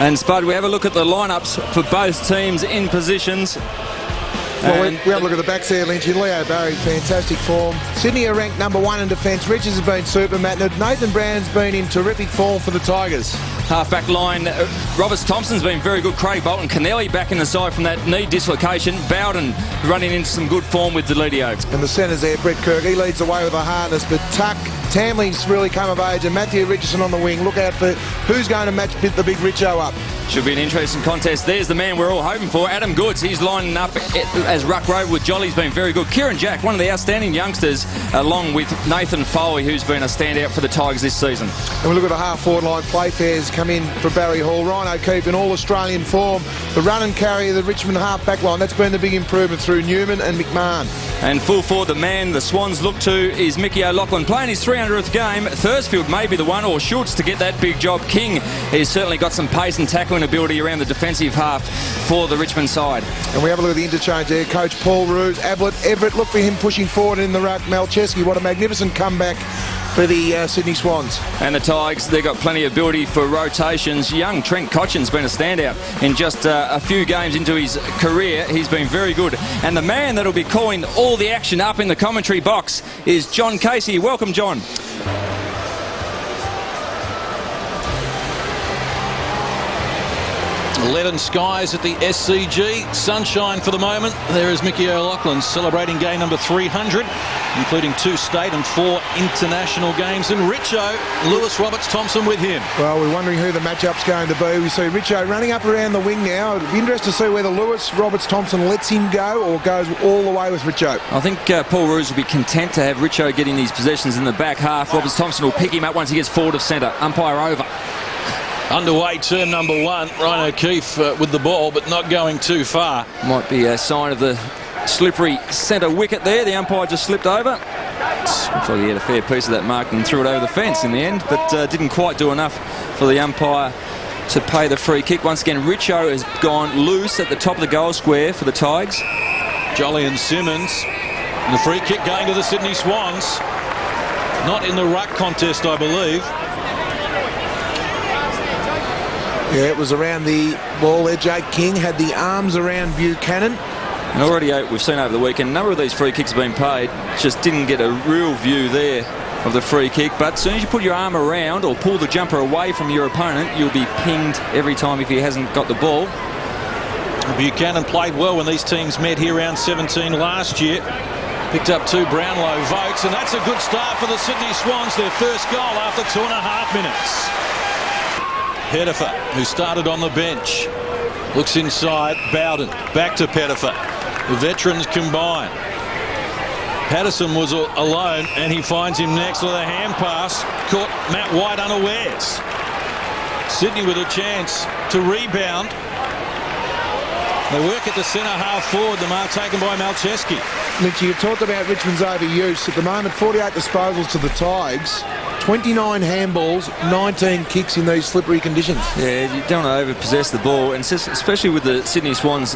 And Spud, we have a look at the lineups for both teams in positions. Well, we have a look at the backs there, Lynch. Leo Barry, fantastic form. Sydney are ranked #1 in defence. Richards has been super, Matt. Nathan Brown's been in terrific form for the Tigers. Half-back line, Roberts Thompson's been very good. Craig Bolton, Kennelly back in the side from that knee dislocation. Bowden running into some good form with Delidio. And the centres there, Brett Kirk, he leads the way with a hardness, but Tuck, Tamley's really come of age, and Matthew Richardson on the wing. Look out for who's going to match the big Richo up. Should be an interesting contest. There's the man we're all hoping for, Adam Goods. He's lining up as ruck rover with Jolly's been very good. Kieran Jack, one of the outstanding youngsters, along with Nathan Foley, who's been a standout for the Tigers this season. And we look at the half-forward line. Playfair's come in for Barry Hall. Ryan O'Keefe in all-Australian form. The run and carry of the Richmond half-back line, that's been the big improvement through Newman and McMahon. And full forward, the man the Swans look to is Mickey O'Loughlin, playing his 300th game. Thursfield may be the one, or Schultz, to get that big job. King has certainly got some pace and tackling ability around the defensive half for the Richmond side. And we have a look at the interchange there. Coach Paul Roos, Ablett, Everett, look for him pushing forward in the ruck. Malcheski, what a magnificent comeback for the Sydney Swans. And the Tigers, they've got plenty of ability for rotations. Young Trent Cotchin's been a standout in just a few games into his career. He's been very good. And the man that'll be calling all the action up in the commentary box is John Casey. Welcome, John. Leaden skies at the SCG. Sunshine for the moment. There is Mickey O'Loughlin celebrating game number 300, including 2 state and 4 international games. And Richo, Lewis Roberts Thompson with him. Well, we're wondering who the matchup's going to be. We see Richo running up around the wing now. It'll be interesting to see whether Lewis Roberts Thompson lets him go or goes all the way with Richo. I think Paul Roos will be content to have Richo getting these possessions in the back half. Roberts Thompson will pick him up once he gets forward of centre. Umpire over. Underway, turn number 1. Ryan O'Keefe with the ball, but not going too far. Might be a sign of the slippery centre wicket there. The umpire just slipped over. Looks like he had a fair piece of that mark and threw it over the fence in the end, but didn't quite do enough for the umpire to pay the free kick. Once again, Richo has gone loose at the top of the goal square for the Tigers. Jolly and Simmons. And the free kick going to the Sydney Swans. Not in the ruck contest, I believe. Yeah, it was around the ball there. Jake King had the arms around Buchanan. And already we've seen over the weekend, a number of these free kicks have been paid. Just didn't get a real view there of the free kick. But as soon as you put your arm around or pull the jumper away from your opponent, you'll be pinged every time if he hasn't got the ball. Buchanan played well when these teams met here round 17 last year. Picked up 2 Brownlow votes, and that's a good start for the Sydney Swans, their first goal after 2.5 minutes. Pettifer, who started on the bench, looks inside. Bowden, back to Pettifer. The veterans combine. Patterson was alone, and he finds him next with a hand pass. Caught Matt White unawares. Sydney with a chance to rebound. They work at the centre half forward, the mark taken by Malcheski. Lynch, you talked about Richmond's overuse. At the moment, 48 disposals to the Tigers. 29 handballs, 19 kicks in these slippery conditions. Yeah, you don't want to overpossess the ball, and especially with the Sydney Swans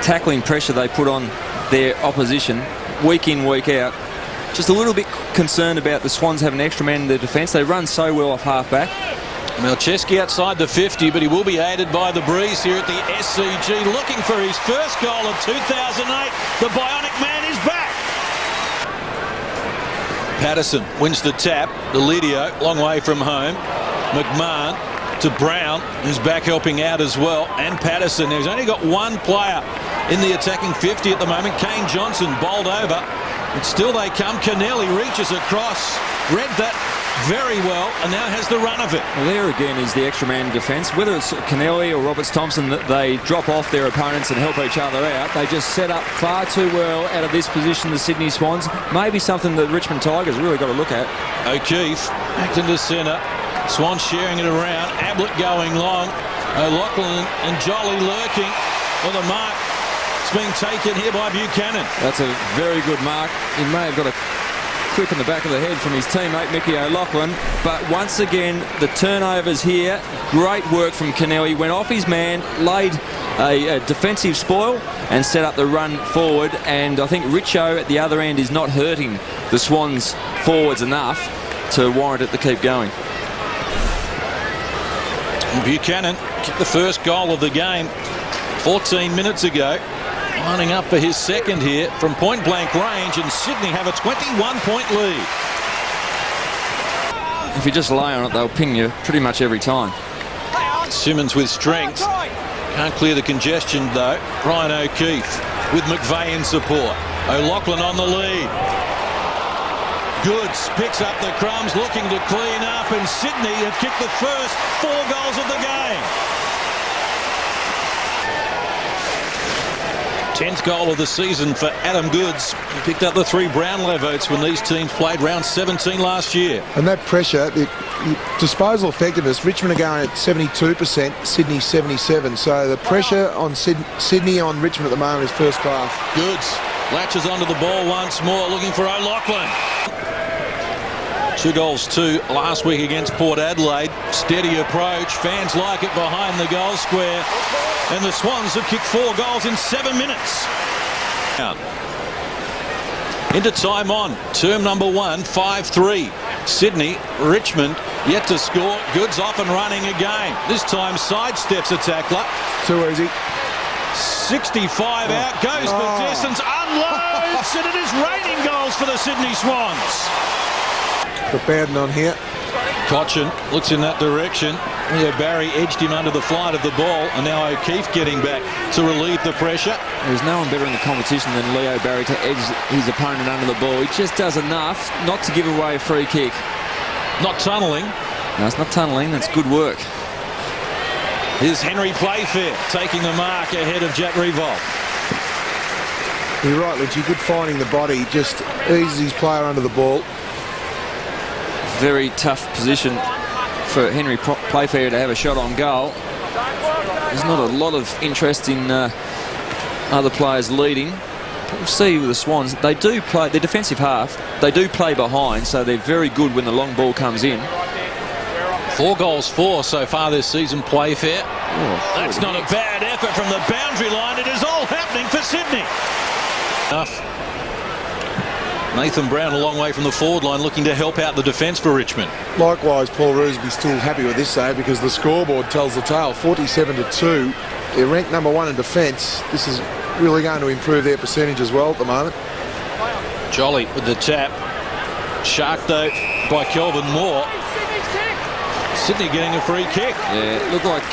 tackling pressure they put on their opposition week in, week out. Just a little bit concerned about the Swans having an extra man in their defence. They run so well off half-back. Malcheski outside the 50, but he will be aided by the breeze here at the SCG, looking for his first goal of 2008. The Bionic Man is back. Patterson wins the tap. Delidio, long way from home. McMahon to Brown, who's back helping out as well. And Patterson, who's only got 1 player in the attacking 50 at the moment. Kane Johnson bowled over, but still they come. Kennelly reaches across, read that very well, and now has the run of it. Well, there again is the extra man defence. Whether it's Kennelly or Roberts Thompson, that they drop off their opponents and help each other out. They just set up far too well out of this position, the Sydney Swans. Maybe something that Richmond Tigers really got to look at. O'Keefe back into centre. Swans sharing it around. Ablett going long. O'Loughlin and Jolly lurking. Well, the mark is being taken here by Buchanan. That's a very good mark. He may have got a quick in the back of the head from his teammate Mickey O'Loughlin, but once again the turnovers here. Great work from Kennelly, went off his man, laid a defensive spoil and set up the run forward, and I think Richo at the other end is not hurting the Swans forwards enough to warrant it to keep going. Buchanan Kicked the first goal of the game 14 minutes ago. Lining up for his second here from point-blank range, and Sydney have a 21-point lead. If you just lay on it, they'll ping you pretty much every time. Simmons with strength. Can't clear the congestion, though. Brian O'Keefe with McVeigh in support. O'Loughlin on the lead. Goods picks up the crumbs, looking to clean up, and Sydney have kicked the first 4 goals of the game. 10th goal of the season for Adam Goods. He picked up the 3 Brownlow votes when these teams played round 17 last year. And that pressure, the disposal effectiveness, Richmond are going at 72%, Sydney 77%. So the pressure on Sydney on Richmond at the moment is first class. Goods latches onto the ball once more, looking for O'Loughlin. 2 goals too last week against Port Adelaide. Steady approach, fans like it behind the goal square. And the Swans have kicked 4 goals in 7 minutes. Into time on, term number 1, 5-3. Sydney, Richmond yet to score. Goods off and running again. This time sidesteps a tackler. Too easy. 65 out, goes the distance, unloads, and it is raining goals for the Sydney Swans. Got Bowden on here. Cochin looks in that direction. Leo Barry edged him under the flight of the ball, and now O'Keefe getting back to relieve the pressure. There's no one better in the competition than Leo Barry to edge his opponent under the ball. He just does enough not to give away a free kick. Not tunnelling. No, it's not tunnelling. That's good work. Here's Henry Playfair taking the mark ahead of Jack Revolt. You're right, Lynchy. Good finding the body. Just eases his player under the ball. Very tough position for Henry Playfair to have a shot on goal. There's not a lot of interest in other players leading. We'll see with the Swans, they do play, their defensive half, they do play behind, so they're very good when the long ball comes in. 4 goals for so far this season, Playfair. That's not a bad effort from the boundary line. It is all happening for Sydney. Enough. Nathan Brown a long way from the forward line, looking to help out the defence for Richmond. Likewise, Paul Roos will be still happy with this save because the scoreboard tells the tale. 47-2. They're ranked number 1 in defence. This is really going to improve their percentage as well at the moment. Jolly with the tap. Sharked though by Kelvin Moore. Sydney getting a free kick. Yeah, it looked like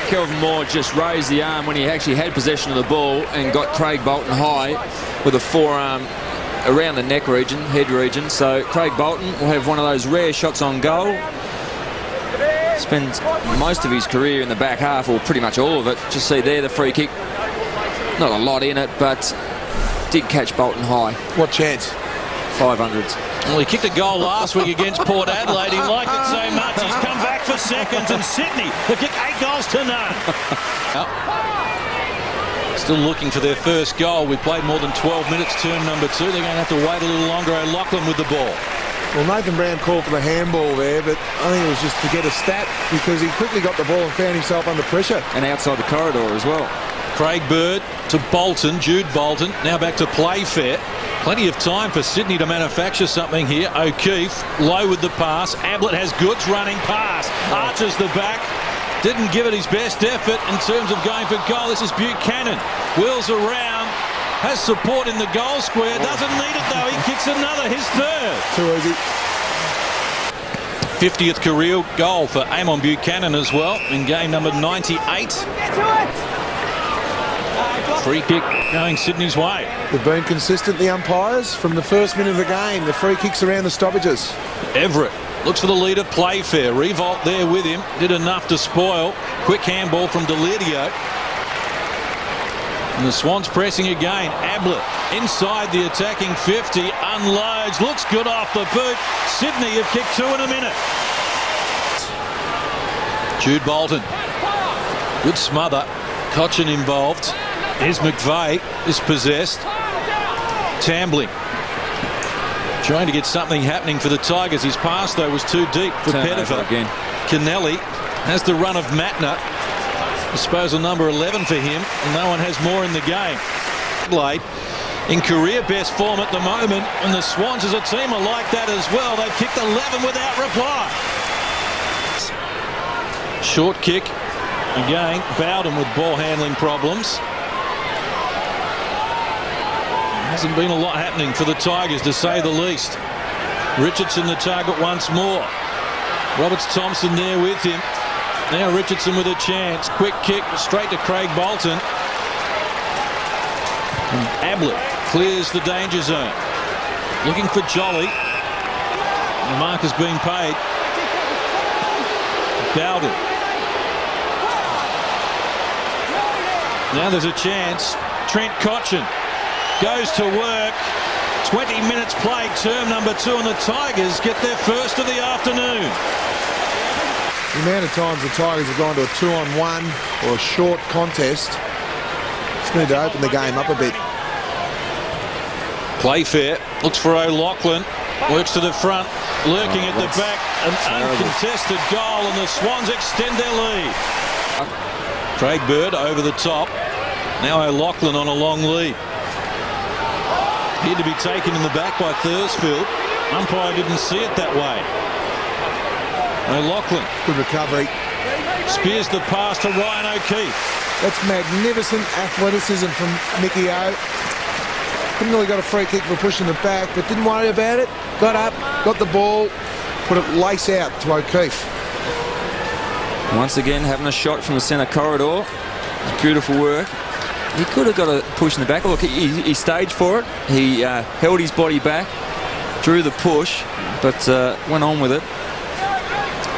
Kelvin Moore just raised the arm when he actually had possession of the ball and got Craig Bolton high with a forearm around the neck region, head region. So Craig Bolton will have one of those rare shots on goal. Spends most of his career in the back half, or pretty much all of it. Just see there the free kick. Not a lot in it, but did catch Bolton high. What chance? 500s. Well, he kicked a goal last week against Port Adelaide. He liked it so much, he's come back for seconds, and Sydney have kicked 8 goals to none. Still looking for their first goal. We played more than 12 minutes, term number 2. They're going to have to wait a little longer. O'Loughlin with the ball. Well, Nathan Brown called for the handball there, but I think it was just to get a stat because he quickly got the ball and found himself under pressure. And outside the corridor as well. Craig Bird to Bolton, Jude Bolton, now back to Playfair. Plenty of time for Sydney to manufacture something here. O'Keefe low with the pass. Ablett has Goods running past. Arches the back. Didn't give it his best effort in terms of going for goal. This is Buchanan. Wheels around. Has support in the goal square. Doesn't need it though. He kicks another. His third. Too easy. 50th career goal for Amon Buchanan as well in game number 98. Free kick going Sydney's way. They've been consistent, the umpires, from the first minute of the game. The free kicks around the stoppages. Everett looks for the leader, Playfair. Revolt there with him. Did enough to spoil. Quick handball from Delidio. And the Swans pressing again. Ablett inside the attacking 50. Unloads. Looks good off the boot. Sydney have kicked 2 in a minute. Jude Bolton. Good smother. Cochin involved. Here's McVeigh. Is possessed. Tambling. Trying to get something happening for the Tigers. His pass, though, was too deep for Pettifer. Again. Kennelly has the run of Matner. Disposal number 11 for him, and no one has more in the game. Adelaide in career best form at the moment, and the Swans as a team are like that as well. They've kicked 11 without reply. Short kick Again, Bowden with ball handling problems. Hasn't been a lot happening for the Tigers, to say the least. Richardson the target once more. Roberts Thompson there with him. Now Richardson with a chance. Quick kick straight to Craig Bolton. And Ablett clears the danger zone. Looking for Jolly. The mark has been paid. Bowden. Now there's a chance. Trent Cotchin goes to work. 20 minutes played, term number 2, and the Tigers get their first of the afternoon. The amount of times the Tigers have gone to a 2-on-1 or a short contest, just need to open the game up a bit. Playfair looks for O'Loughlin, works to the front, lurking at the back, an uncontested goal, and the Swans extend their lead. Craig Bird over the top. Now O'Loughlin on a long lead. Here to be taken in the back by Thursfield. Umpire didn't see it that way. O'Loughlin. Good recovery. Spears the pass to Ryan O'Keefe. That's magnificent athleticism from Mickey O. Couldn't really got a free kick for pushing it back, but didn't worry about it. Got up, got the ball, put it lace out to O'Keefe. Once again, having a shot from the centre corridor. Beautiful work. He could have got a push in the back. Look, he staged for it. He held his body back, drew the push, but went on with it.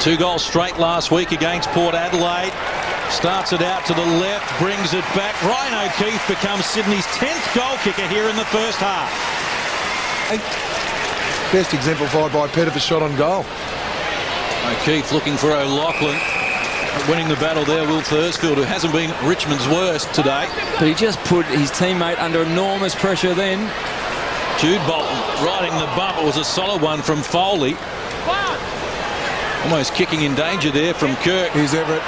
2 goals straight last week against Port Adelaide. Starts it out to the left, brings it back. Ryan O'Keefe becomes Sydney's 10th goal kicker here in the first half. Best exemplified by Pettifer's shot on goal. O'Keefe looking for O'Loughlin. Winning the battle there, Will Thursfield, who hasn't been Richmond's worst today. But he just put his teammate under enormous pressure then. Jude Bolton riding the bump. It was a solid one from Foley. Almost kicking in danger there from Kirk. Here's Everett.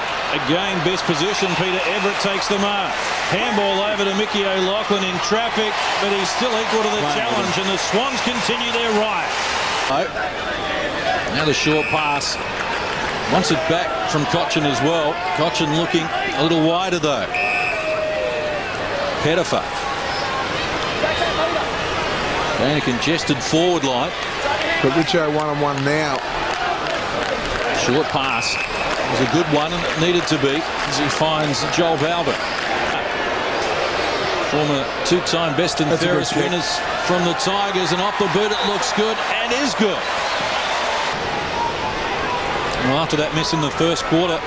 Again, best position. Peter Everett takes the mark. Handball over to Mickey O'Loughlin in traffic, but he's still equal to the challenge, and the Swans continue their riot. Now the short pass. Wants it back from Cotchin as well. Cotchin looking a little wider though. Pettifer. And a congested forward line. But Richo 1-on-1 now. Short pass. It was a good one, and it needed to be, as he finds Joel Bowden. Former 2-time best and fairest winners from the Tigers, and off the boot it looks good and is good. Well, after that miss in the first quarter,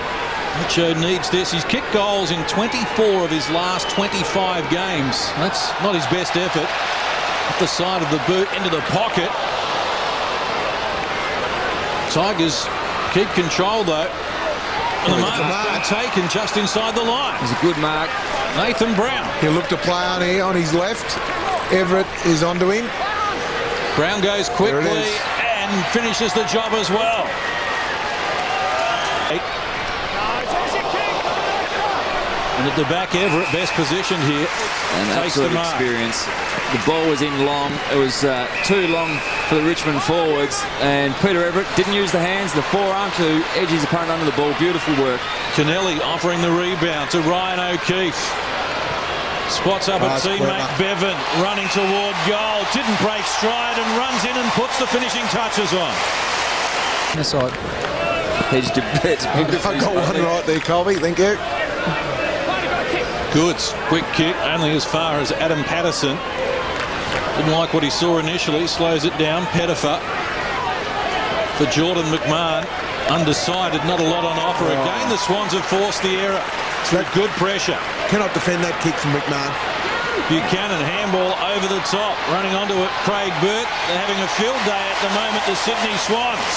Richo needs this. He's kicked goals in 24 of his last 25 games. That's not his best effort. At the side of the boot, into the pocket. Tigers keep control though. And the mark has been taken just inside the line. It's a good mark. Nathan Brown. He'll look to play on here on his left. Everett is onto him. Brown goes quickly and finishes the job as well. And at the back, Everett, best positioned here. And absolute experience. The ball was in long. It was too long for the Richmond forwards. And Peter Everett didn't use the hands, the forearm to edge his opponent under the ball. Beautiful work. Kennelly offering the rebound to Ryan O'Keefe. Spots up a teammate Bevan, running toward goal. Didn't break stride and runs in and puts the finishing touches on. This side. Hedged a bit. I got one right there, Colby. Thank you. Goods, quick kick, only as far as Adam Patterson. Didn't like what he saw initially, slows it down. Pettifer for Jordan McMahon. Undecided, not a lot on offer. Again, the Swans have forced the error. Through good pressure. Cannot defend that kick from McMahon. Buchanan, handball over the top. Running onto it, Craig Burt. They're having a field day at the moment, the Sydney Swans.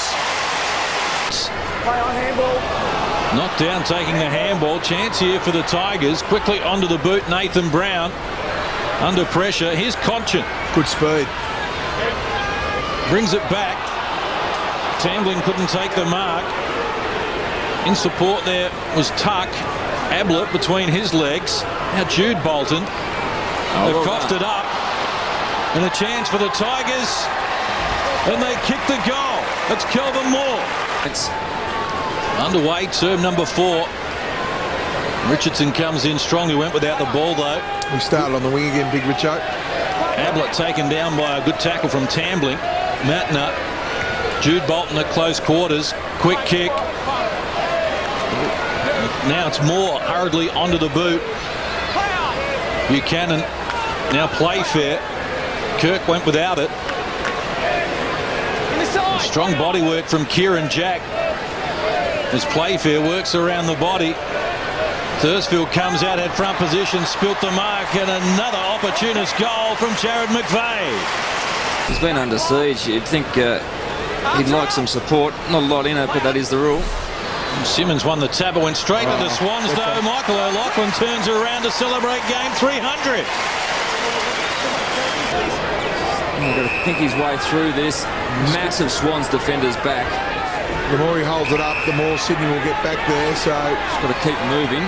Play on handball. Knocked down, taking the handball. Chance here for the Tigers. Quickly onto the boot, Nathan Brown. Under pressure. Here's Cotchin. Good speed. Brings it back. Tambling couldn't take the mark. In support there was Tuck. Ablett between his legs. Now Jude Bolton. They've coughed it up. And a chance for the Tigers. And they kick the goal. It's Kelvin Moore. It's underway, term number 4. Richardson comes in strong. He went without the ball, though. We started on the wing again, Big Richo. Ablett taken down by a good tackle from Tambling. Matner. Jude Bolton at close quarters. Quick kick. Now it's Moore hurriedly onto the boot. Buchanan now Playfair. Kirk went without it. Strong body work from Kieran Jack as Playfair works around the body. Thursfield comes out at front position, spilt the mark, and another opportunist goal from Jared McVeigh. He's been under siege. You'd think he'd like some support. Not a lot in it, but that is the rule. Simmons won the tab, went straight to the Swans, though. Michael O'Loughlin turns around to celebrate game 300. He's got to think his way through this. Massive Swans defenders back. The more he holds it up, the more Sydney will get back there. So He's got to keep moving.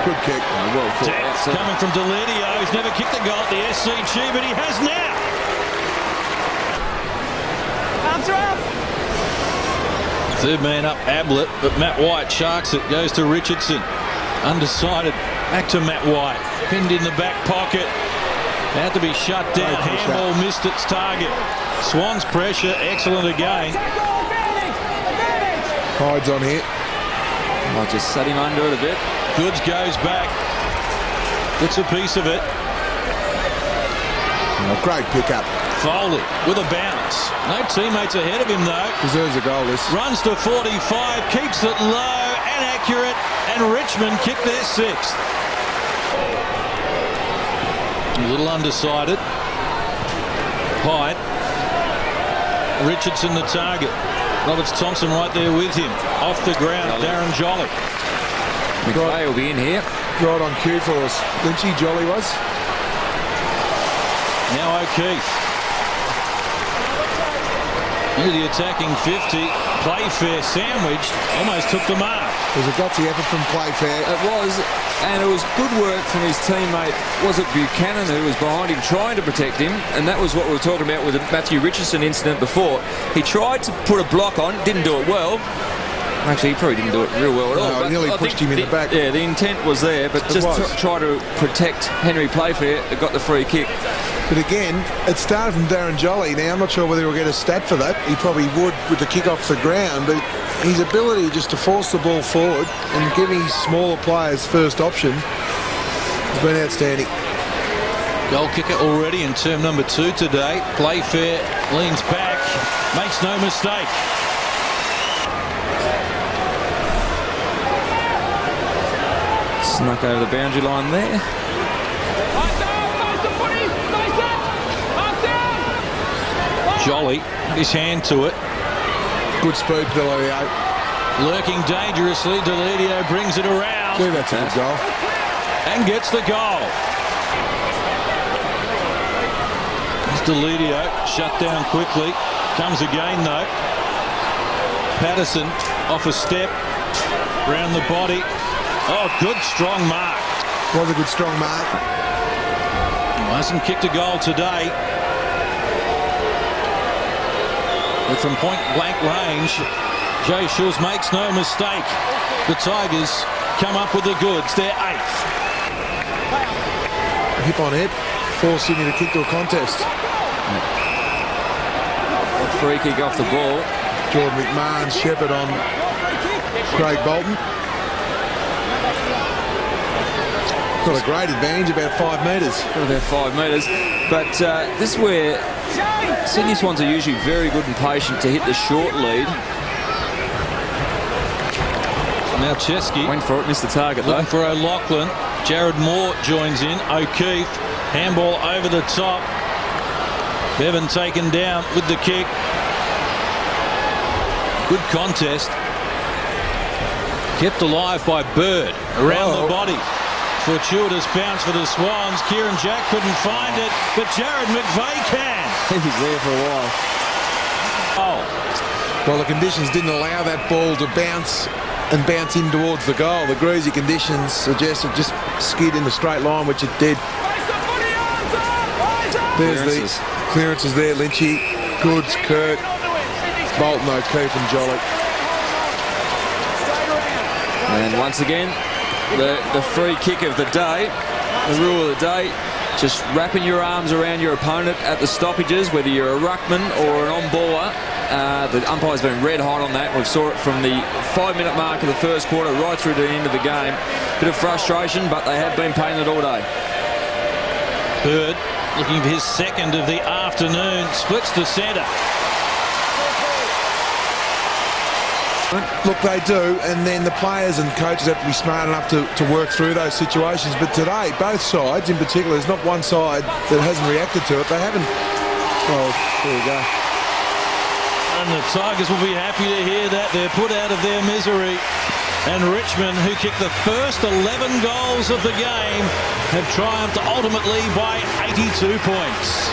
good kick. Well caught Dance outside. coming from Deledio. He's never kicked a goal at the SCG, but he has now. Arms are up. Third man up, Ablett, but Matt White sharks it. Goes to Richardson. Undecided. Back to Matt White. Pinned in the back pocket. Had to be shut down. Handball missed its target. Swans pressure. Excellent again. Hides on here. Might just set him under it a bit. Goods goes back. Gets a piece of it. Oh, great pickup. Foley with a bounce. No teammates ahead of him, though. Deserves a goal, this. Runs to 45, keeps it low and accurate, and Richmond kick their sixth. A little undecided. Hyde. Richardson the target. Roberts Thompson right there with him. Off the ground, Darren Jolly. McVeigh will be in here. Right on cue for us. Lynchy, Jolly was. Now O'Keefe. Into the attacking 50. Playfair sandwiched. Almost took the mark. It was a gutsy effort from Playfair. It was, and it was good work from his teammate. Was it Buchanan who was behind him trying to protect him? And that was what we were talking about with the Matthew Richardson incident before. He tried to put a block on, didn't do it well. Actually, he probably didn't do it real well at all. No, But nearly I pushed think him in the back. Yeah, the intent was there, but It just was. try to protect Henry Playfair. It got the free kick. But again, it started from Darren Jolly. Now, I'm not sure whether he'll get a stat for that. He probably would with the kick off the ground, but his ability just to force the ball forward and give his smaller players first option has been outstanding. Goal kicker already in term number 2 today. Playfair leans back, makes no mistake. Snuck over the boundary line there. Jolly, his hand to it. Good speed, Deledio. Lurking dangerously, Deledio brings it around See, that's a good goal. and gets the goal. It's Deledio, shut down quickly. Comes again, though. Patterson off a step, round the body. Oh, good strong mark. Was a good strong mark. Hasn't kicked a goal today. But from point-blank range, Jay Shulz makes no mistake. The Tigers come up with the goods. They're 8th. Hip on hip. Forced Sydney to kick to a contest. Free kick off the ball. Jordan McMahon, Shepherd on Craig Bolton. Got a great advantage, about 5 metres. About 5 metres. But this is where Sydney Swans are usually very good and patient to hit the short lead. Now Chesky Went for it, missed the target though. looking for O'Loughlin. Jared Moore joins in. O'Keefe, handball over the top. Bevan taken down with the kick. Good contest. Kept alive by Bird. Around the body. Fortuitous bounce for the Swans. Kieran Jack couldn't find it, but Jared McVeigh can. He was there for a while. Oh, Well, the conditions didn't allow that ball to bounce in towards the goal. The greasy conditions suggested just skid in the straight line, which it did. There's the clearances there. Lynchy, Goods, Kirk, Bolton, O'Keefe and Jolly. And once again, the free kick of the day, the rule of the day, just wrapping your arms around your opponent at the stoppages, whether you're a ruckman or an on-baller. The umpire's been red hot on that. We saw it from the 5-minute mark of the first quarter right through to the end of the game. Bit of frustration, but they have been paying it all day. Bird looking for his second of the afternoon. Splits to centre. Look, they do, and then the players and coaches have to be smart enough to work through those situations. But today, both sides in particular, there's not one side that hasn't reacted to it. They haven't. Oh, there you go. And the Tigers will be happy to hear that. They're put out of their misery. And Richmond, who kicked the first 11 goals of the game, have triumphed ultimately by 82 points.